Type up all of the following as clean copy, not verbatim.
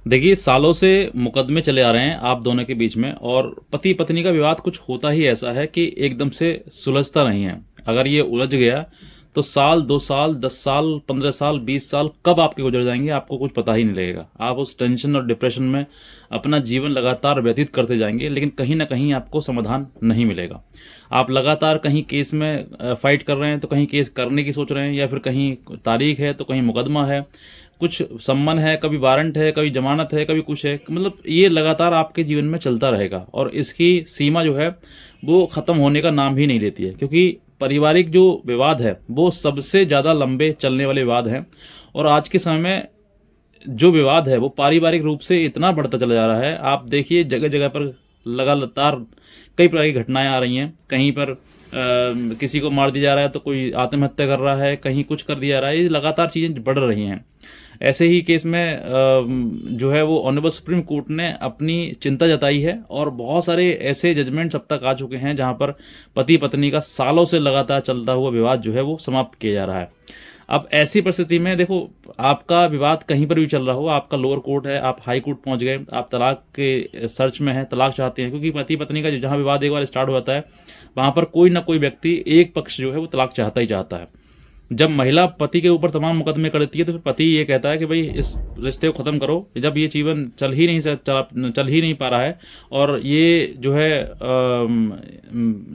देखिए, सालों से मुकदमे चले आ रहे हैं आप दोनों के बीच में, और पति पत्नी का विवाद कुछ होता ही ऐसा है कि एकदम से सुलझता नहीं है। अगर ये उलझ गया तो साल, 2 साल, 10 साल, 15 साल, 20 साल कब आपके गुजर जाएंगे आपको कुछ पता ही नहीं लगेगा। आप उस टेंशन और डिप्रेशन में अपना जीवन लगातार व्यतीत करते जाएंगे, लेकिन कहीं ना कहीं आपको समाधान नहीं मिलेगा। आप लगातार कहीं केस में फाइट कर रहे हैं, तो कहीं केस करने की सोच रहे हैं, या फिर कहीं तारीख है तो कहीं मुकदमा है, कुछ सम्मन है, कभी वारंट है, कभी जमानत है, कभी कुछ है। मतलब ये लगातार आपके जीवन में चलता रहेगा, और इसकी सीमा जो है वो ख़त्म होने का नाम ही नहीं लेती है, क्योंकि पारिवारिक जो विवाद है वो सबसे ज़्यादा लंबे चलने वाले विवाद हैं। और आज के समय में जो विवाद है वो पारिवारिक रूप से इतना बढ़ता चला जा रहा है। आप देखिए, जगह जगह पर लगातार कई प्रकार की घटनाएं आ रही हैं। कहीं पर किसी को मार दिया जा रहा है, तो कोई आत्महत्या कर रहा है, कहीं कुछ कर दिया जा रहा है। ये लगातार चीज़ें बढ़ रही हैं। ऐसे ही केस में जो है वो ऑनरेबल सुप्रीम कोर्ट ने अपनी चिंता जताई है, और बहुत सारे ऐसे जजमेंट्स अब तक आ चुके हैं जहां पर पति पत्नी का सालों से लगातार चलता हुआ विवाद जो है वो समाप्त किया जा रहा है। अब ऐसी परिस्थिति में देखो, आपका विवाद कहीं पर भी चल रहा हो, आपका लोअर कोर्ट है, आप हाई कोर्ट पहुंच गए, आप तलाक के सर्च में हैं, तलाक चाहते हैं, क्योंकि पति पत्नी का जहां विवाद एक बार स्टार्ट हो जाता है वहां पर कोई ना कोई व्यक्ति, एक पक्ष जो है वो तलाक चाहता ही चाहता है। जब महिला पति के ऊपर तमाम मुकदमे करती है, तो फिर पति ये कहता है कि भाई इस रिश्ते को खत्म करो। जब ये जीवन चल ही नहीं पा रहा है, और ये जो है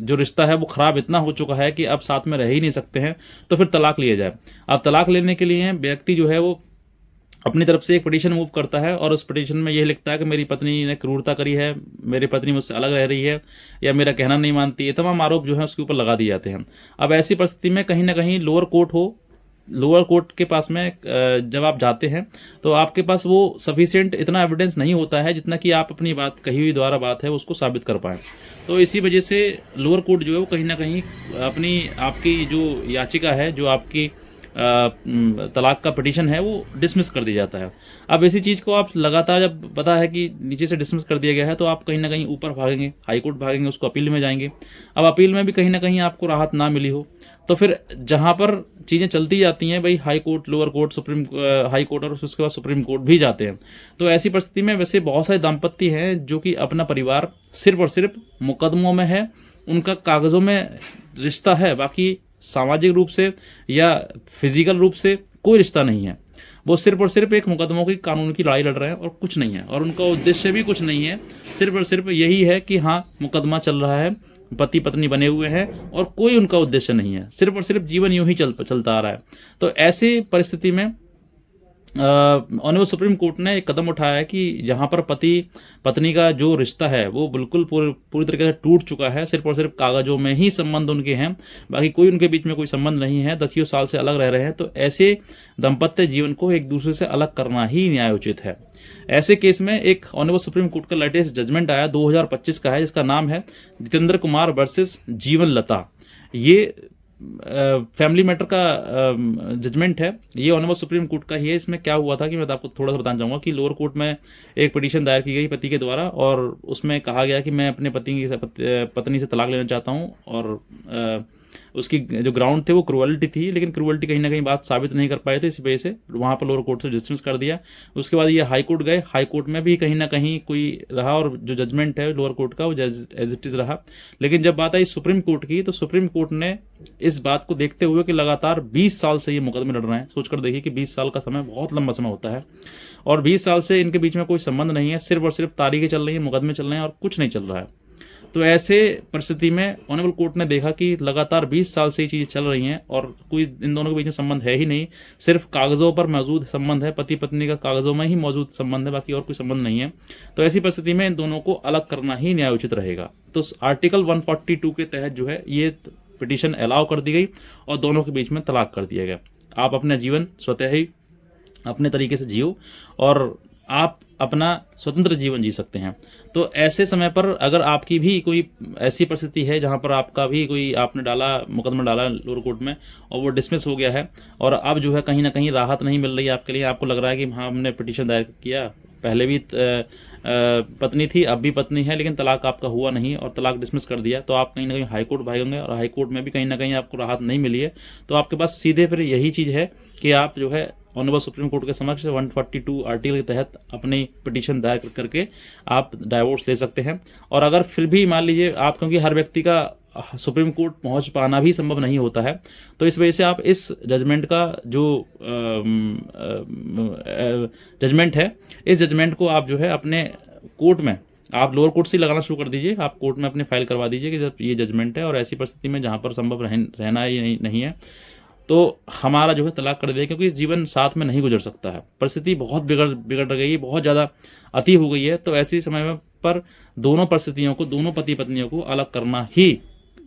जो रिश्ता है वो खराब इतना हो चुका है कि अब साथ में रह ही नहीं सकते हैं, तो फिर तलाक लिया जाए। अब तलाक लेने के लिए व्यक्ति जो है वो अपनी तरफ से एक पिटीशन मूव करता है, और उस पिटीशन में यह लिखता है कि मेरी पत्नी ने क्रूरता करी है, मेरी पत्नी मुझसे अलग रह रही है, या मेरा कहना नहीं मानती है। तमाम आरोप जो है उसके ऊपर लगा दिए जाते हैं। अब ऐसी परिस्थिति में कहीं ना कहीं लोअर कोर्ट हो, लोअर कोर्ट के पास में जब आप जाते हैं तो आपके पास वो सफिशिएंट इतना एविडेंस नहीं होता है जितना कि आप अपनी बात, कही हुई द्वारा बात है, उसको साबित कर पाएं। तो इसी वजह से लोअर कोर्ट जो है वो कहीं ना कहीं अपनी, आपकी जो याचिका है, जो आपकी तलाक का पिटीशन है, वो डिसमिस कर दिया जाता है। अब इसी चीज़ को आप लगातार, जब पता है कि नीचे से डिसमिस कर दिया गया है, तो आप कहीं ना कहीं ऊपर भागेंगे, हाई कोर्ट भागेंगे, उसको अपील में जाएंगे। अब अपील में भी कहीं ना कहीं आपको राहत ना मिली हो, तो फिर जहां पर चीज़ें चलती जाती हैं भाई, high court, lower court, supreme high court, और उसके बाद सुप्रीम कोर्ट भी जाते हैं। तो ऐसी परिस्थिति में वैसे बहुत सारे दाम्पत्य हैं जो कि अपना परिवार सिर्फ और सिर्फ मुकदमों में है, उनका कागजों में रिश्ता है, बाकी सामाजिक रूप से या फिजिकल रूप से कोई रिश्ता नहीं है। वो सिर्फ और सिर्फ एक मुकदमों की, कानून की लड़ाई लड़ रहे हैं, और कुछ नहीं है, और उनका उद्देश्य भी कुछ नहीं है। सिर्फ और सिर्फ यही है कि हाँ, मुकदमा चल रहा है, पति पत्नी बने हुए हैं, और कोई उनका उद्देश्य नहीं है। सिर्फ और सिर्फ जीवन यूं ही चलता आ रहा है। तो ऐसी परिस्थिति में ऑनरेबल सुप्रीम कोर्ट ने एक कदम उठाया है कि जहां पर पति पत्नी का जो रिश्ता है वो बिल्कुल पूरी तरीके से टूट चुका है, सिर्फ और सिर्फ कागजों में ही संबंध उनके हैं, बाकी कोई उनके बीच में कोई संबंध नहीं है, 10 साल से अलग रह रहे हैं, तो ऐसे दाम्पत्य जीवन को एक दूसरे से अलग करना ही न्यायोचित है। ऐसे केस में एक ऑनरेबल सुप्रीम कोर्ट का लेटेस्ट जजमेंट आया 2025 का है, जिसका नाम है जितेंद्र कुमार वर्सेस जीवन लता। ये फैमिली मैटर का जजमेंट है, ये ऑनरेबल सुप्रीम कोर्ट का ही है। इसमें क्या हुआ था कि मैं आपको थोड़ा सा बताना चाहूँगा कि लोअर कोर्ट में एक पिटीशन दायर की गई पति के द्वारा, और उसमें कहा गया कि मैं अपने पत्नी से तलाक लेना चाहता हूँ, और उसकी जो ग्राउंड थे वो क्रूअल्टी थी, लेकिन क्रूअल्टी कहीं ना कहीं बात साबित नहीं कर पाए थे, इस वजह से वहाँ पर लोअर कोर्ट से डिसमिस कर दिया। उसके बाद ये हाई कोर्ट गए, हाई कोर्ट में भी कहीं ना कहीं कोई रहा, और जो जजमेंट है लोअर कोर्ट का वो एज इट इज़ रहा। लेकिन जब बात आई सुप्रीम कोर्ट की, तो सुप्रीम कोर्ट ने इस बात को देखते हुए कि लगातार 20 साल से ये मुकदमे लड़ रहे हैं, सोचकर देखिए कि 20 साल का समय बहुत लंबा समय होता है, और 20 साल से इनके बीच में कोई संबंध नहीं है, सिर्फ और सिर्फ तारीखें चल रही हैं, मुकदमे चल रहे हैं, और कुछ नहीं चल रहा है। तो ऐसे परिस्थिति में ऑनरेबल कोर्ट ने देखा कि लगातार 20 साल से ये चीज़ें चल रही हैं, और कोई इन दोनों के बीच में संबंध है ही नहीं, सिर्फ कागजों पर मौजूद संबंध है, पति पत्नी का कागजों में ही मौजूद संबंध है, बाकी और कोई संबंध नहीं है। तो ऐसी परिस्थिति में इन दोनों को अलग करना ही न्यायोचित रहेगा। तो आर्टिकल 142 के तहत जो है ये पिटीशन अलाउ कर दी गई, और दोनों के बीच में तलाक कर दिया गया। आप अपना जीवन स्वतः ही अपने तरीके से जियो, और आप अपना स्वतंत्र जीवन जी सकते हैं। तो ऐसे समय पर अगर आपकी भी कोई ऐसी परिस्थिति है जहां पर आपका भी कोई, आपने डाला मुकदमा डाला लोअर कोर्ट में, और वो डिसमिस हो गया है, और अब जो है कहीं ना कहीं राहत नहीं मिल रही है आपके लिए, आपको लग रहा है कि हाँ, हमने पिटीशन दायर किया, पहले भी पत्नी थी, अब भी पत्नी है, लेकिन तलाक आपका हुआ नहीं और तलाक डिसमिस कर दिया, तो आप कहीं ना कहीं हाई कोर्ट भागेंगे, और हाई कोर्ट में भी कहीं ना कहीं आपको राहत नहीं मिली है। तो आपके पास सीधे फिर यही चीज़ है कि आप जो है ऑनरेबल सुप्रीम कोर्ट के समक्ष 142 आर्टिकल के तहत अपनी पिटीशन दायर करके आप डाइवोर्स ले सकते हैं। और अगर फिर भी मान लीजिए आप, क्योंकि हर व्यक्ति का सुप्रीम कोर्ट पहुंच पाना भी संभव नहीं होता है, तो इस वजह से आप इस जजमेंट का जो जजमेंट है, इस जजमेंट को आप जो है अपने कोर्ट में, आप लोअर कोर्ट से ही लगाना शुरू कर दीजिए। आप कोर्ट में अपने फाइल करवा दीजिए कि जब ये जजमेंट है और ऐसी परिस्थिति में जहाँ पर संभव रहना ही नहीं है, तो हमारा जो है तलाक कर दे, क्योंकि जीवन साथ में नहीं गुजर सकता है। परिस्थिति बहुत बिगड़ गई है, बहुत ज़्यादा अति हो गई है। तो ऐसे समय में पर दोनों परिस्थितियों को, दोनों पति पत्नियों को अलग करना ही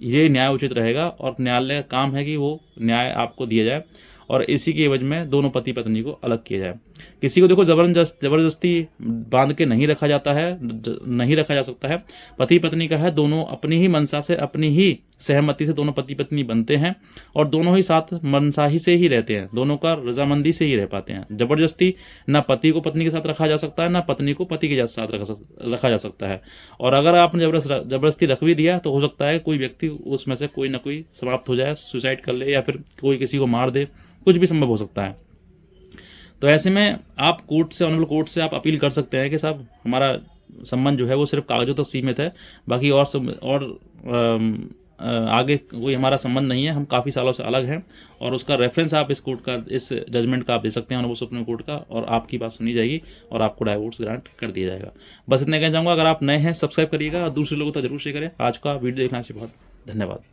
ये न्याय उचित रहेगा, और न्यायालय का काम है कि वो न्याय आपको दिया जाए, और इसी के एवज में दोनों पति पत्नी को अलग किया जाए। किसी को देखो जबरदस्ती बांध के नहीं रखा जाता है, नहीं रखा जा सकता है। पति पत्नी का है, दोनों अपनी ही मंशा से, अपनी ही सहमति से दोनों पति पत्नी बनते हैं, और दोनों ही साथ मनसा ही से ही रहते हैं, दोनों का रजामंदी से ही रह पाते हैं। जबरदस्ती ना पति को पत्नी के साथ रखा जा सकता है, ना पत्नी को पति के साथ रखा जा सकता है। और अगर आपने जबरदस्ती रख भी दिया तो हो सकता है कोई व्यक्ति उसमें से कोई ना कोई समाप्त हो जाए, सुसाइड कर ले, या फिर कोई किसी को मार दे, कुछ भी संभव हो सकता है। तो ऐसे में आप कोर्ट से, ऑनरेबल कोर्ट से आप अपील कर सकते हैं कि साहब हमारा संबंध जो है वो सिर्फ कागजों तक सीमित है, बाकी आगे कोई हमारा संबंध नहीं है, हम काफ़ी सालों से अलग हैं। और उसका रेफरेंस आप इस कोर्ट का, इस जजमेंट का आप दे सकते हैं ऑनरेबल सुप्रीम कोर्ट का, और आपकी बात सुनी जाएगी और आपको डाइवोर्स ग्रांट कर दिया जाएगा। बस इतना कहना चाहूँगा। अगर आप नए हैं सब्सक्राइब करिएगा और दूसरे लोगों तक जरूर शेयर करें। आज का वीडियो देखने से बहुत धन्यवाद।